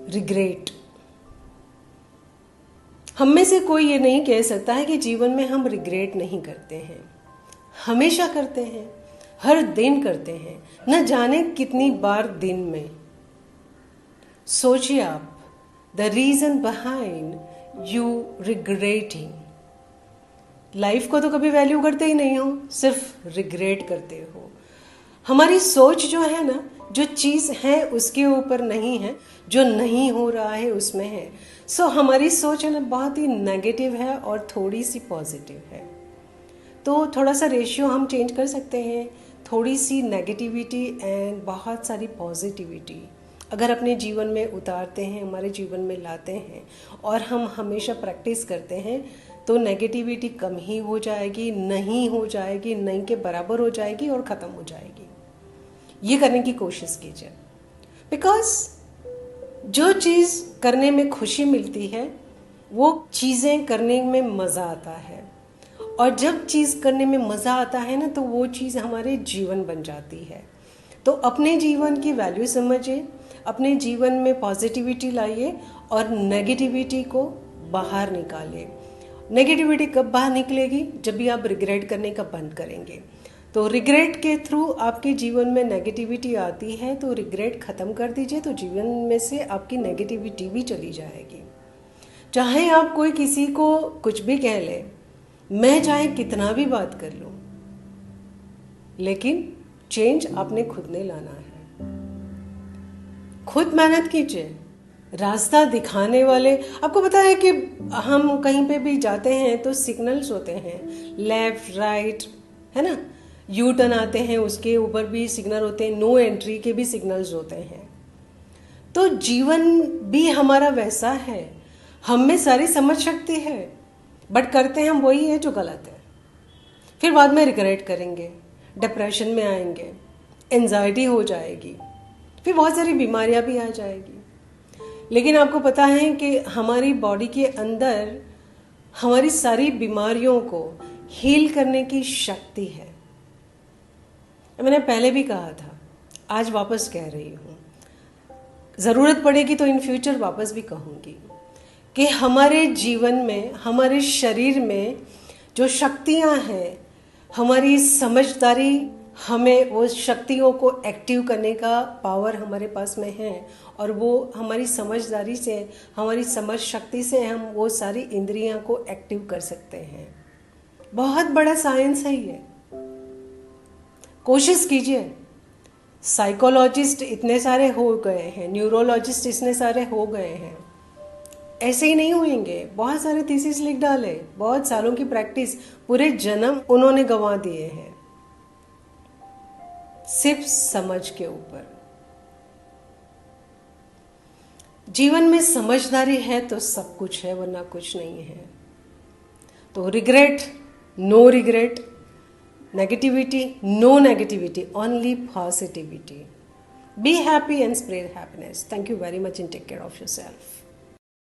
Regret. हम में से कोई ये नहीं कह सकता है कि जीवन में हम रिग्रेट नहीं करते हैं। हमेशा करते हैं, हर दिन करते हैं, न जाने कितनी बार दिन में। सोचिए आप, the reason behind you regretting. Life को तो कभी वैल्यू करते ही नहीं हो, सिर्फ रिग्रेट करते हो। हमारी सोच जो है ना, जो चीज़ है उसके ऊपर नहीं है, जो नहीं हो रहा है उसमें है। सो हमारी सोच है ना बहुत ही नेगेटिव है और थोड़ी सी पॉजिटिव है। तो थोड़ा सा रेशियो हम चेंज कर सकते हैं, थोड़ी सी नेगेटिविटी एंड बहुत सारी पॉजिटिविटी अगर अपने जीवन में उतारते हैं, हमारे जीवन में लाते हैं और हम हमेशा प्रैक्टिस करते हैं, तो नेगेटिविटी कम ही हो जाएगी, नहीं हो जाएगी, नहीं के बराबर हो जाएगी और ख़त्म हो जाएगी। ये करने की कोशिश कीजिए, बिकॉज जो चीज़ करने में खुशी मिलती है वो चीज़ें करने में मज़ा आता है, और जब चीज़ करने में मज़ा आता है ना तो वो चीज़ हमारे जीवन बन जाती है। तो अपने जीवन की वैल्यू समझिए, अपने जीवन में पॉजिटिविटी लाइए और नेगेटिविटी को बाहर निकालिए। नेगेटिविटी कब बाहर निकलेगी? जब भी आप रिग्रेट करने का बंद करेंगे। तो रिग्रेट के थ्रू आपके जीवन में नेगेटिविटी आती है, तो रिग्रेट ख़त्म कर दीजिए, तो जीवन में से आपकी नेगेटिविटी भी चली जाएगी। चाहे आप कोई किसी को कुछ भी कह ले, मैं चाहे कितना भी बात कर लूँ, लेकिन चेंज आपने खुद ने लाना है। खुद मेहनत कीजिए। रास्ता दिखाने वाले, आपको पता है कि हम कहीं पे भी जाते हैं तो सिग्नल्स होते हैं, लेफ्ट राइट, है ना। यू टर्न आते हैं, उसके ऊपर भी सिग्नल होते हैं, नो एंट्री के भी सिग्नल्स होते हैं। तो जीवन भी हमारा वैसा है, हम में सारी समझ शक्ति है, बट करते हैं हम वही है जो गलत है। फिर बाद में रिग्रेट करेंगे, डिप्रेशन में आएंगे, एंजाइटी हो जाएगी, फिर बहुत सारी बीमारियां भी आ जाएगी। लेकिन आपको पता है कि हमारी बॉडी के अंदर हमारी सारी बीमारियों को हील करने की शक्ति है। मैंने पहले भी कहा था, आज वापस कह रही हूँ, ज़रूरत पड़ेगी तो इन फ्यूचर वापस भी कहूँगी कि हमारे जीवन में, हमारे शरीर में जो शक्तियाँ हैं, हमारी समझदारी, हमें वो शक्तियों को एक्टिव करने का पावर हमारे पास में है, और वो हमारी समझदारी से, हमारी समझ शक्ति से हम वो सारी इंद्रियां को एक्टिव कर सकते हैं। बहुत बड़ा साइंस है ये, कोशिश कीजिए। साइकोलॉजिस्ट इतने सारे हो गए हैं, न्यूरोलॉजिस्ट इतने सारे हो गए हैं, ऐसे ही नहीं होंगे। बहुत सारे थीसिस लिख डाले, बहुत सालों की प्रैक्टिस, पूरे जन्म उन्होंने गंवा दिए हैं सिर्फ समझ के ऊपर। जीवन में समझदारी है तो सब कुछ है, वरना कुछ नहीं है। तो regret, no regret, negativity, no negativity, only positivity. Be happy and spread happiness. Thank you very much and take care of yourself.